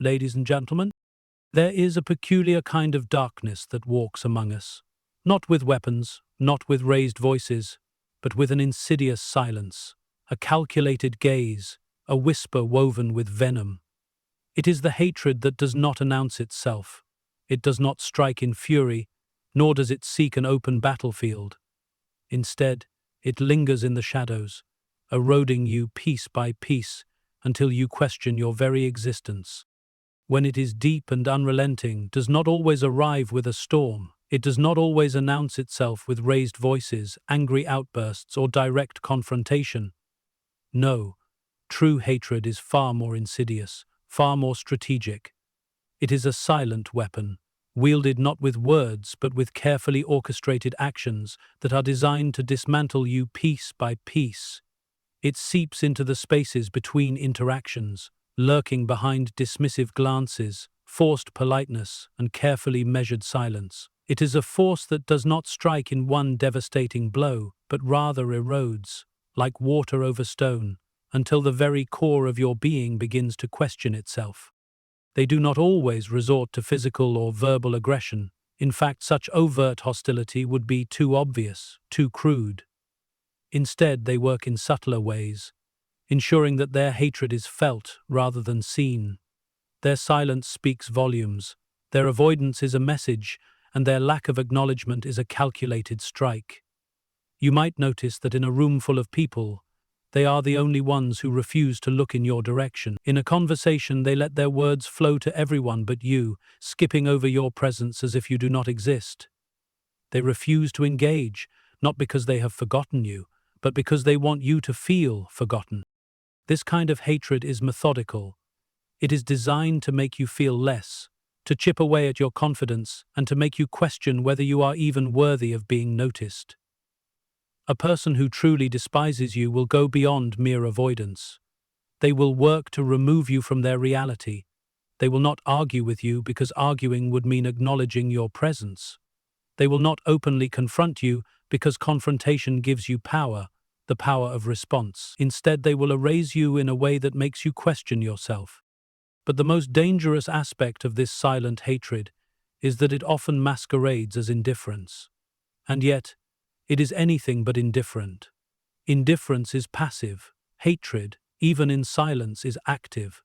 ladies and gentlemen. There is a peculiar kind of darkness that walks among us, not with weapons, not with raised voices, but with an insidious silence, a calculated gaze, a whisper woven with venom. It is the hatred that does not announce itself. It does not strike in fury, nor does it seek an open battlefield. Instead, it lingers in the shadows, eroding you piece by piece until you question your very existence. When it is deep and unrelenting, does not always arrive with a storm. It does not always announce itself with raised voices, angry outbursts, or direct confrontation. No, true hatred is far more insidious, far more strategic. It is a silent weapon, wielded not with words but with carefully orchestrated actions that are designed to dismantle you piece by piece. It seeps into the spaces between interactions, lurking behind dismissive glances, forced politeness, and carefully measured silence. It is a force that does not strike in one devastating blow, but rather erodes, like water over stone, until the very core of your being begins to question itself. They do not always resort to physical or verbal aggression. In fact, such overt hostility would be too obvious, too crude. Instead, they work in subtler ways, ensuring that their hatred is felt rather than seen. Their silence speaks volumes, their avoidance is a message, and their lack of acknowledgement is a calculated strike. You might notice that in a room full of people, they are the only ones who refuse to look in your direction. In a conversation, they let their words flow to everyone but you, skipping over your presence as if you do not exist. They refuse to engage, not because they have forgotten you, but because they want you to feel forgotten. This kind of hatred is methodical. It is designed to make you feel less, to chip away at your confidence, and to make you question whether you are even worthy of being noticed. A person who truly despises you will go beyond mere avoidance. They will work to remove you from their reality. They will not argue with you because arguing would mean acknowledging your presence. They will not openly confront you because confrontation gives you power, the power of response. Instead, they will erase you in a way that makes you question yourself. But the most dangerous aspect of this silent hatred is that it often masquerades as indifference. And yet, it is anything but indifferent. Indifference is passive. Hatred, even in silence, is active.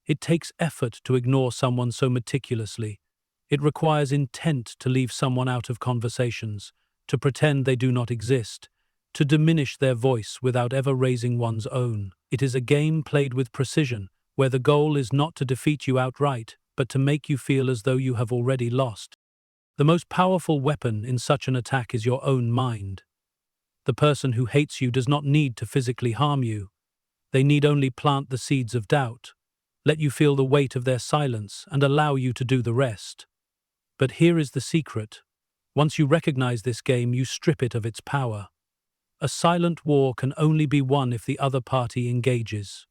It takes effort to ignore someone so meticulously. It requires intent to leave someone out of conversations, to pretend they do not exist, to diminish their voice without ever raising one's own. It is a game played with precision, where the goal is not to defeat you outright, but to make you feel as though you have already lost. The most powerful weapon in such an attack is your own mind. The person who hates you does not need to physically harm you. They need only plant the seeds of doubt, let you feel the weight of their silence, and allow you to do the rest. But here is the secret. Once you recognize this game, you strip it of its power. A silent war can only be won if the other party engages.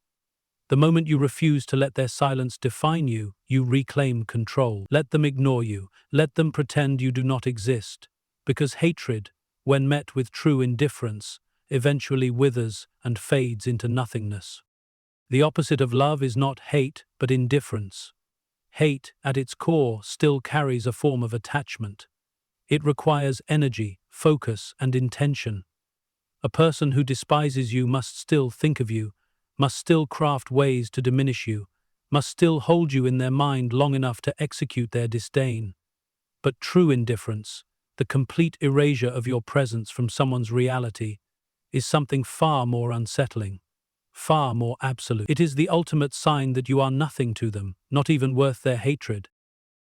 The moment you refuse to let their silence define you, you reclaim control. Let them ignore you. Let them pretend you do not exist. Because hatred, when met with true indifference, eventually withers and fades into nothingness. The opposite of love is not hate, but indifference. Hate, at its core, still carries a form of attachment. It requires energy, focus, and intention. A person who despises you must still think of you, must still craft ways to diminish you, must still hold you in their mind long enough to execute their disdain. But true indifference, the complete erasure of your presence from someone's reality, is something far more unsettling, far more absolute. It is the ultimate sign that you are nothing to them, not even worth their hatred.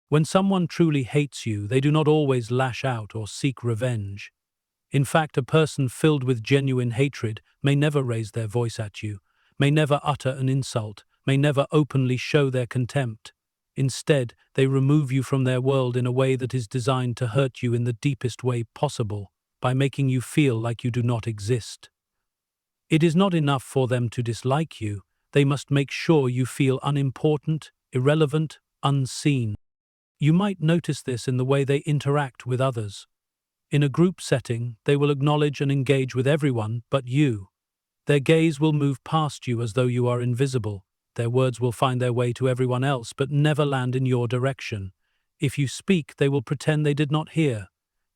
When someone truly hates you, they do not always lash out or seek revenge. In fact, a person filled with genuine hatred may never raise their voice at you, may never utter an insult, may never openly show their contempt. Instead, they remove you from their world in a way that is designed to hurt you in the deepest way possible, by making you feel like you do not exist. It is not enough for them to dislike you, they must make sure you feel unimportant, irrelevant, unseen. You might notice this in the way they interact with others. In a group setting, they will acknowledge and engage with everyone but you. Their gaze will move past you as though you are invisible. Their words will find their way to everyone else, but never land in your direction. If you speak, they will pretend they did not hear.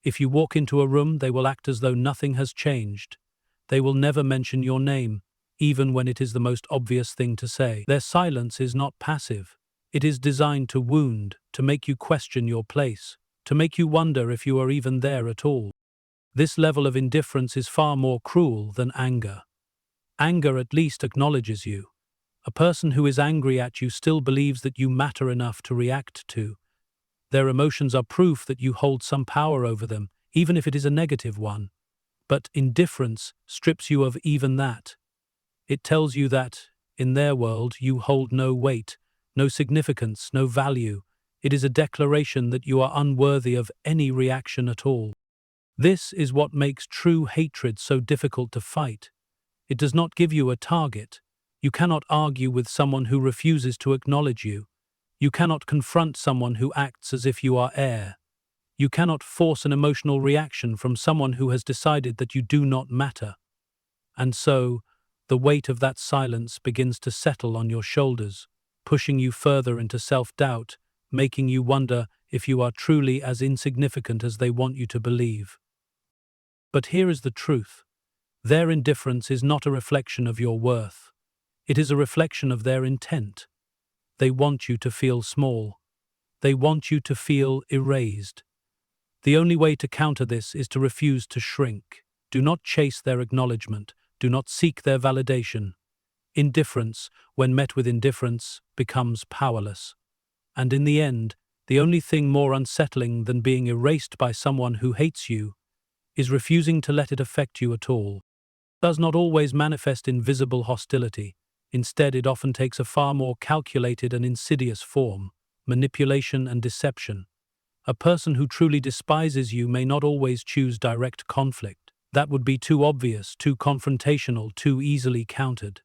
If you walk into a room, they will act as though nothing has changed. They will never mention your name, even when it is the most obvious thing to say. Their silence is not passive. It is designed to wound, to make you question your place, to make you wonder if you are even there at all. This level of indifference is far more cruel than anger. Anger at least acknowledges you. A person who is angry at you still believes that you matter enough to react to. Their emotions are proof that you hold some power over them, even if it is a negative one. But indifference strips you of even that. It tells you that, in their world, you hold no weight, no significance, no value. It is a declaration that you are unworthy of any reaction at all. This is what makes true hatred so difficult to fight. It does not give you a target. You cannot argue with someone who refuses to acknowledge you. You cannot confront someone who acts as if you are air. You cannot force an emotional reaction from someone who has decided that you do not matter. And so, the weight of that silence begins to settle on your shoulders, pushing you further into self-doubt, making you wonder if you are truly as insignificant as they want you to believe. But here is the truth. Their indifference is not a reflection of your worth. It is a reflection of their intent. They want you to feel small. They want you to feel erased. The only way to counter this is to refuse to shrink. Do not chase their acknowledgement. Do not seek their validation. Indifference, when met with indifference, becomes powerless. And in the end, the only thing more unsettling than being erased by someone who hates you is refusing to let it affect you at all. It does not always manifest in visible hostility. Instead, it often takes a far more calculated and insidious form: manipulation and deception. A person who truly despises you may not always choose direct conflict. That would be too obvious, too confrontational, too easily countered.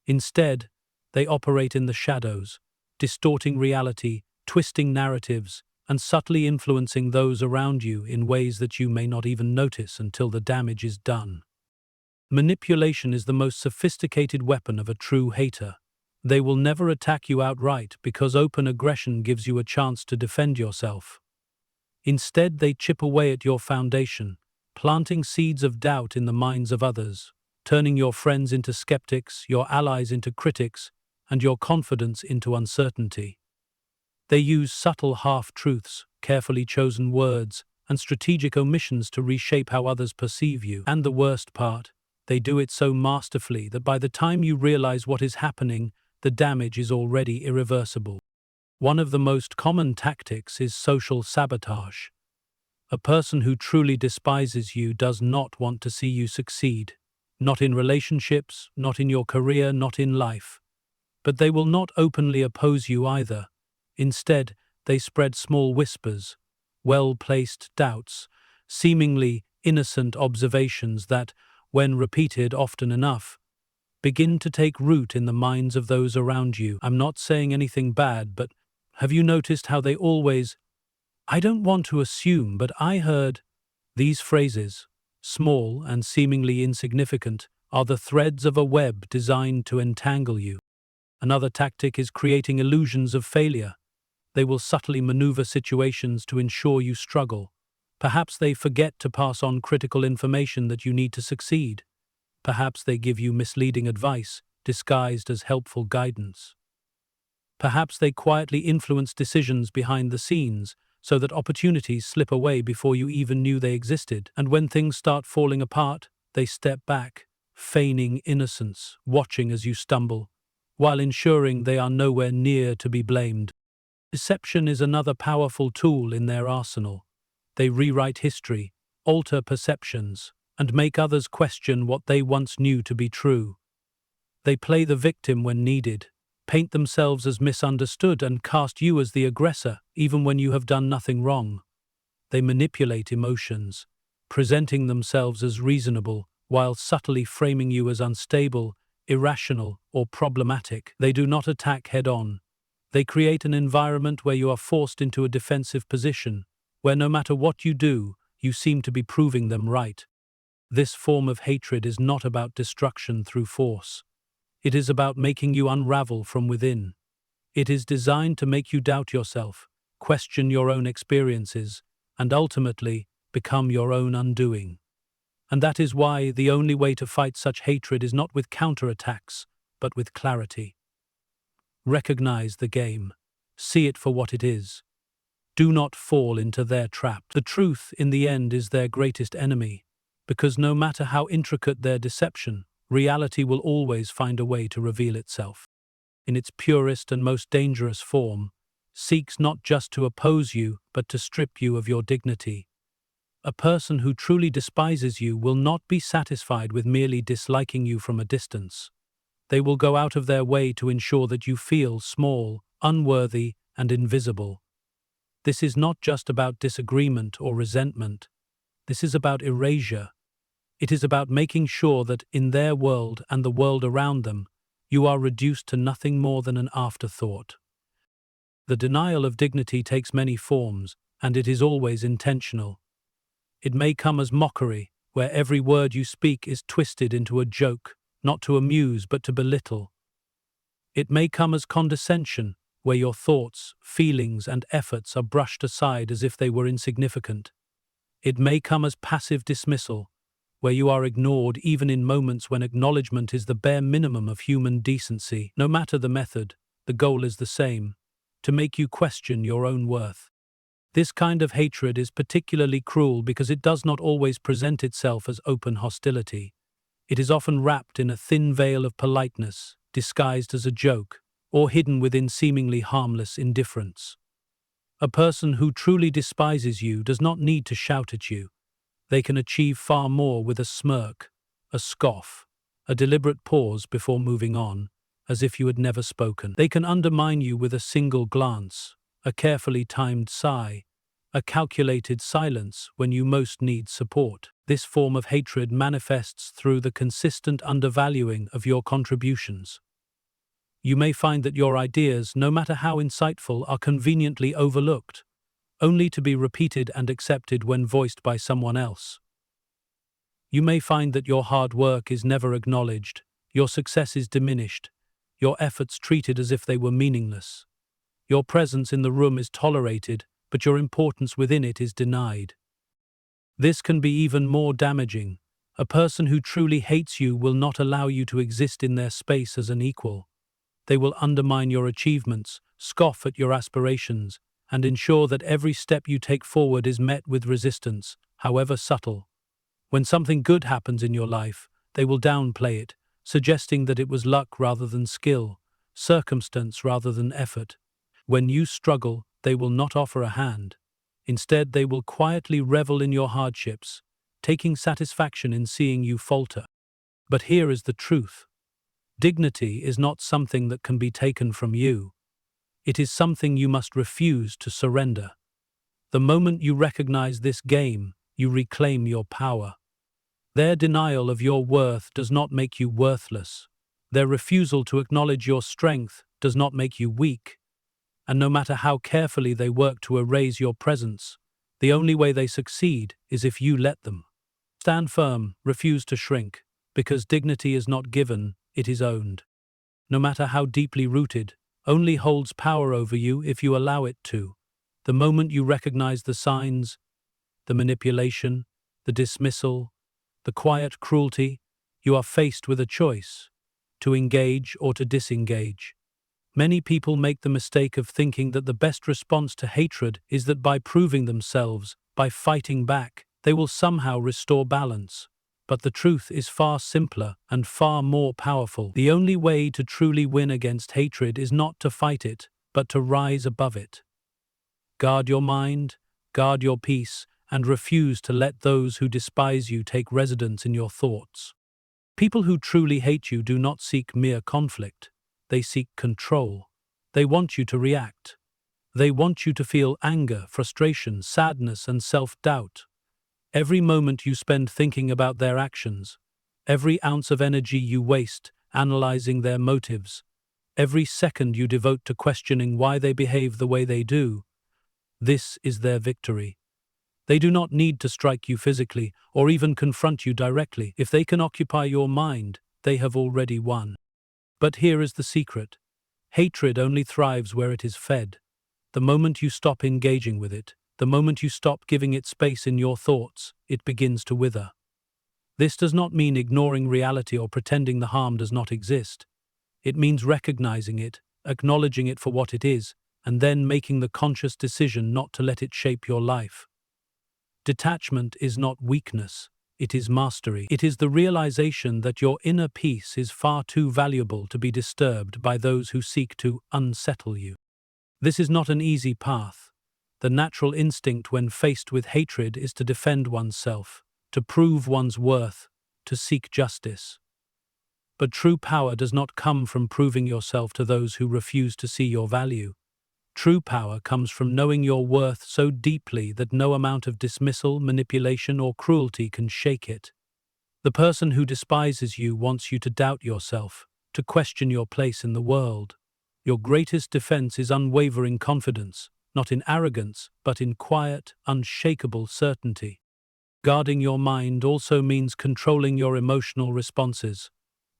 Instead, they operate in the shadows, distorting reality, twisting narratives, and subtly influencing those around you in ways that you may not even notice until the damage is done. Manipulation is the most sophisticated weapon of a true hater. They will never attack you outright because open aggression gives you a chance to defend yourself. Instead, they chip away at your foundation, planting seeds of doubt in the minds of others, turning your friends into skeptics, your allies into critics, and your confidence into uncertainty. They use subtle half-truths, carefully chosen words, and strategic omissions to reshape how others perceive you. And the worst part, they do it so masterfully that by the time you realize what is happening, the damage is already irreversible. One of the most common tactics is social sabotage. A person who truly despises you does not want to see you succeed. Not in relationships, not in your career, not in life. But they will not openly oppose you either. Instead, they spread small whispers, well-placed doubts, seemingly innocent observations that, when repeated often enough, begin to take root in the minds of those around you. I'm not saying anything bad, but have you noticed how they always, "I don't want to assume, but I heard," these phrases, small and seemingly insignificant, are the threads of a web designed to entangle you. Another tactic is creating illusions of failure. They will subtly maneuver situations to ensure you struggle. Perhaps they forget to pass on critical information that you need to succeed. Perhaps they give you misleading advice, disguised as helpful guidance. Perhaps they quietly influence decisions behind the scenes, so that opportunities slip away before you even knew they existed. And when things start falling apart, they step back, feigning innocence, watching as you stumble, while ensuring they are nowhere near to be blamed. Deception is another powerful tool in their arsenal. They rewrite history, alter perceptions, and make others question what they once knew to be true. They play the victim when needed, paint themselves as misunderstood, and cast you as the aggressor, even when you have done nothing wrong. They manipulate emotions, presenting themselves as reasonable, while subtly framing you as unstable, irrational, or problematic. They do not attack head-on. They create an environment where you are forced into a defensive position, where no matter what you do, you seem to be proving them right. This form of hatred is not about destruction through force. It is about making you unravel from within. It is designed to make you doubt yourself, question your own experiences, and ultimately become your own undoing. And that is why the only way to fight such hatred is not with counterattacks, but with clarity. Recognize the game. See it for what it is. Do not fall into their trap. The truth, in the end, is their greatest enemy, because no matter how intricate their deception, reality will always find a way to reveal itself. In its purest and most dangerous form, seeks not just to oppose you, but to strip you of your dignity. A person who truly despises you will not be satisfied with merely disliking you from a distance. They will go out of their way to ensure that you feel small, unworthy, and invisible. This is not just about disagreement or resentment. This is about erasure. It is about making sure that in their world and the world around them, you are reduced to nothing more than an afterthought. The denial of dignity takes many forms, and it is always intentional. It may come as mockery, where every word you speak is twisted into a joke, not to amuse but to belittle. It may come as condescension, where your thoughts, feelings, and efforts are brushed aside as if they were insignificant. It may come as passive dismissal, where you are ignored even in moments when acknowledgement is the bare minimum of human decency. No matter the method, the goal is the same: to make you question your own worth. This kind of hatred is particularly cruel because it does not always present itself as open hostility. It is often wrapped in a thin veil of politeness, disguised as a joke, or hidden within seemingly harmless indifference. A person who truly despises you does not need to shout at you. They can achieve far more with a smirk, a scoff, a deliberate pause before moving on, as if you had never spoken. They can undermine you with a single glance, a carefully timed sigh, a calculated silence when you most need support. This form of hatred manifests through the consistent undervaluing of your contributions. You may find that your ideas, no matter how insightful, are conveniently overlooked, only to be repeated and accepted when voiced by someone else. You may find that your hard work is never acknowledged, your success is diminished, your efforts treated as if they were meaningless. Your presence in the room is tolerated, but your importance within it is denied. This can be even more damaging. A person who truly hates you will not allow you to exist in their space as an equal. They will undermine your achievements, scoff at your aspirations, and ensure that every step you take forward is met with resistance, however subtle. When something good happens in your life, they will downplay it, suggesting that it was luck rather than skill, circumstance rather than effort. When you struggle, they will not offer a hand. Instead, they will quietly revel in your hardships, taking satisfaction in seeing you falter. But here is the truth. Dignity is not something that can be taken from you. It is something you must refuse to surrender. The moment you recognize this game, you reclaim your power. Their denial of your worth does not make you worthless. Their refusal to acknowledge your strength does not make you weak. And no matter how carefully they work to erase your presence, the only way they succeed is if you let them. Stand firm, refuse to shrink, because dignity is not given, it is owned. No matter how deeply rooted, only holds power over you if you allow it to. The moment you recognize the signs, the manipulation, the dismissal, the quiet cruelty, you are faced with a choice: to engage or to disengage. Many people make the mistake of thinking that the best response to hatred is that by proving themselves, by fighting back, they will somehow restore balance. But the truth is far simpler and far more powerful. The only way to truly win against hatred is not to fight it, but to rise above it. Guard your mind, guard your peace, and refuse to let those who despise you take residence in your thoughts. People who truly hate you do not seek mere conflict. They seek control. They want you to react. They want you to feel anger, frustration, sadness, and self-doubt. Every moment you spend thinking about their actions, every ounce of energy you waste analyzing their motives, every second you devote to questioning why they behave the way they do, this is their victory. They do not need to strike you physically or even confront you directly. If they can occupy your mind, they have already won. But here is the secret. Hatred only thrives where it is fed. The moment you stop engaging with it, the moment you stop giving it space in your thoughts, it begins to wither. This does not mean ignoring reality or pretending the harm does not exist. It means recognizing it, acknowledging it for what it is, and then making the conscious decision not to let it shape your life. Detachment is not weakness, it is mastery. It is the realization that your inner peace is far too valuable to be disturbed by those who seek to unsettle you. This is not an easy path. The natural instinct when faced with hatred is to defend oneself, to prove one's worth, to seek justice. But true power does not come from proving yourself to those who refuse to see your value. True power comes from knowing your worth so deeply that no amount of dismissal, manipulation, or cruelty can shake it. The person who despises you wants you to doubt yourself, to question your place in the world. Your greatest defense is unwavering confidence, not in arrogance, but in quiet, unshakable certainty. Guarding your mind also means controlling your emotional responses.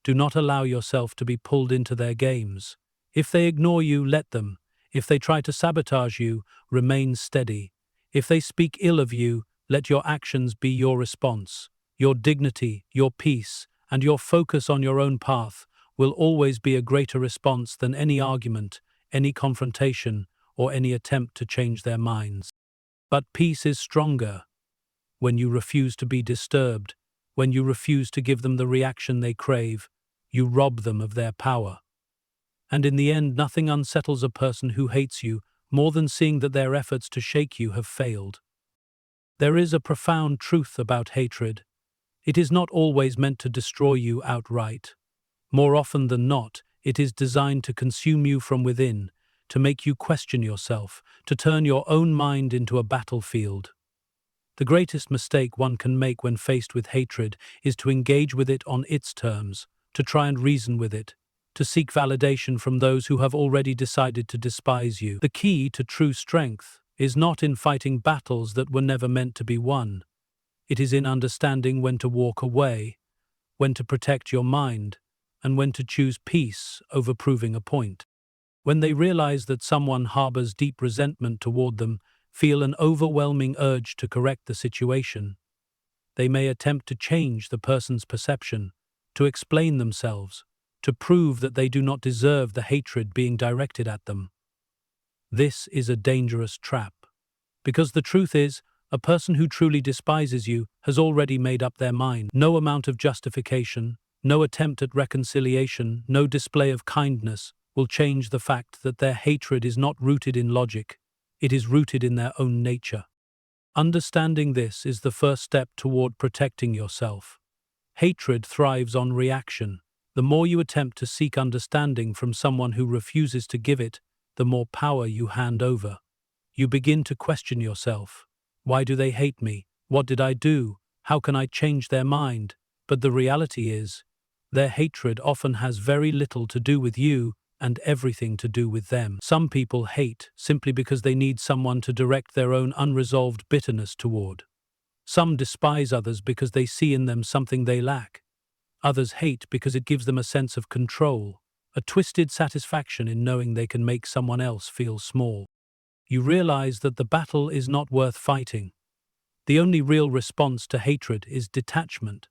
Do not allow yourself to be pulled into their games. If they ignore you, let them. If they try to sabotage you, remain steady. If they speak ill of you, let your actions be your response. Your dignity, your peace, and your focus on your own path will always be a greater response than any argument, any confrontation, or any attempt to change their minds. But peace is stronger when you refuse to be disturbed, when you refuse to give them the reaction they crave. You rob them of their power. And in the end, nothing unsettles a person who hates you more than seeing that their efforts to shake you have failed. There is a profound truth about hatred. It is not always meant to destroy you outright. More often than not, it is designed to consume you from within, to make you question yourself, to turn your own mind into a battlefield. The greatest mistake one can make when faced with hatred is to engage with it on its terms, to try and reason with it, to seek validation from those who have already decided to despise you. The key to true strength is not in fighting battles that were never meant to be won. It is in understanding when to walk away, when to protect your mind, and when to choose peace over proving a point. When they realize that someone harbors deep resentment toward them, feel an overwhelming urge to correct the situation, they may attempt to change the person's perception, to explain themselves, to prove that they do not deserve the hatred being directed at them. This is a dangerous trap, because the truth is, a person who truly despises you has already made up their mind. No amount of justification, no attempt at reconciliation, no display of kindness will change the fact that their hatred is not rooted in logic, it is rooted in their own nature. Understanding this is the first step toward protecting yourself. Hatred thrives on reaction. The more you attempt to seek understanding from someone who refuses to give it, the more power you hand over. You begin to question yourself. Why do they hate me? What did I do? How can I change their mind? But the reality is, their hatred often has very little to do with you and everything to do with them. Some people hate simply because they need someone to direct their own unresolved bitterness toward. Some despise others because they see in them something they lack. Others hate because it gives them a sense of control, a twisted satisfaction in knowing they can make someone else feel small. You realize that the battle is not worth fighting. The only real response to hatred is detachment.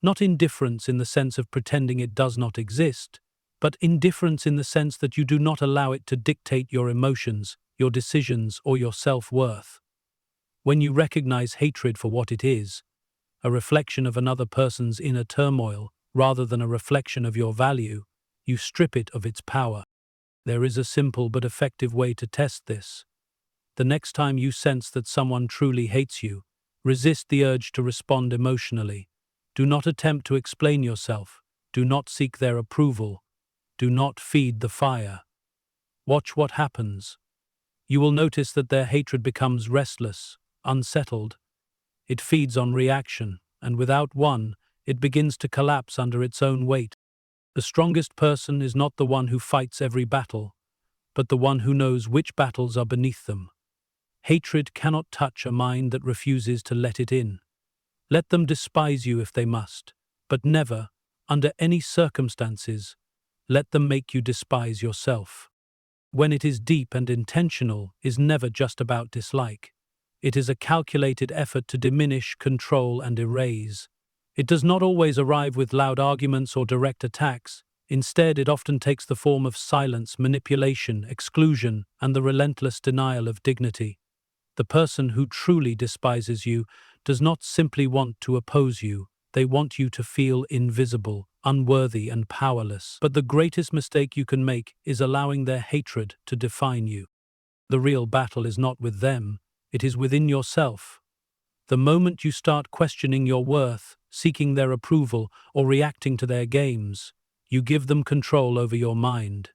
Not indifference in the sense of pretending it does not exist, but indifference in the sense that you do not allow it to dictate your emotions, your decisions, or your self-worth. When you recognize hatred for what it is, a reflection of another person's inner turmoil, rather than a reflection of your value, you strip it of its power. There is a simple but effective way to test this. The next time you sense that someone truly hates you, resist the urge to respond emotionally. Do not attempt to explain yourself. Do not seek their approval. Do not feed the fire. Watch what happens. You will notice that their hatred becomes restless, unsettled. It feeds on reaction, and without one, it begins to collapse under its own weight. The strongest person is not the one who fights every battle, but the one who knows which battles are beneath them. Hatred cannot touch a mind that refuses to let it in. Let them despise you if they must, but never, under any circumstances, let them make you despise yourself. When it is deep and intentional, is never just about dislike. It is a calculated effort to diminish, control, and erase. It does not always arrive with loud arguments or direct attacks. Instead, it often takes the form of silence, manipulation, exclusion, and the relentless denial of dignity. The person who truly despises you does not simply want to oppose you. They want you to feel invisible, unworthy, and powerless. But the greatest mistake you can make is allowing their hatred to define you. The real battle is not with them, it is within yourself. The moment you start questioning your worth, seeking their approval, or reacting to their games, you give them control over your mind.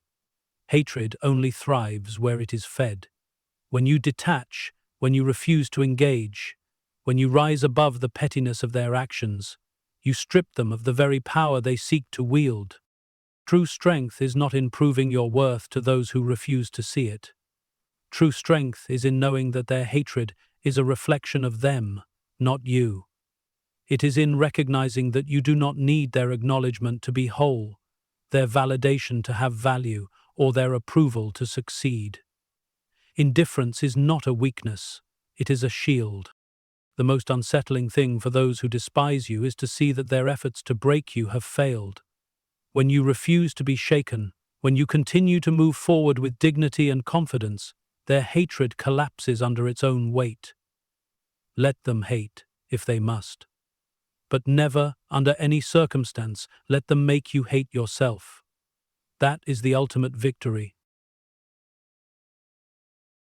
Hatred only thrives where it is fed. When you detach, when you refuse to engage, when you rise above the pettiness of their actions, you strip them of the very power they seek to wield. True strength is not in proving your worth to those who refuse to see it. True strength is in knowing that their hatred is a reflection of them, not you. It is in recognizing that you do not need their acknowledgement to be whole, their validation to have value, or their approval to succeed. Indifference is not a weakness, it is a shield. The most unsettling thing for those who despise you is to see that their efforts to break you have failed. When you refuse to be shaken, when you continue to move forward with dignity and confidence, their hatred collapses under its own weight. Let them hate, if they must. But never, under any circumstance, let them make you hate yourself. That is the ultimate victory.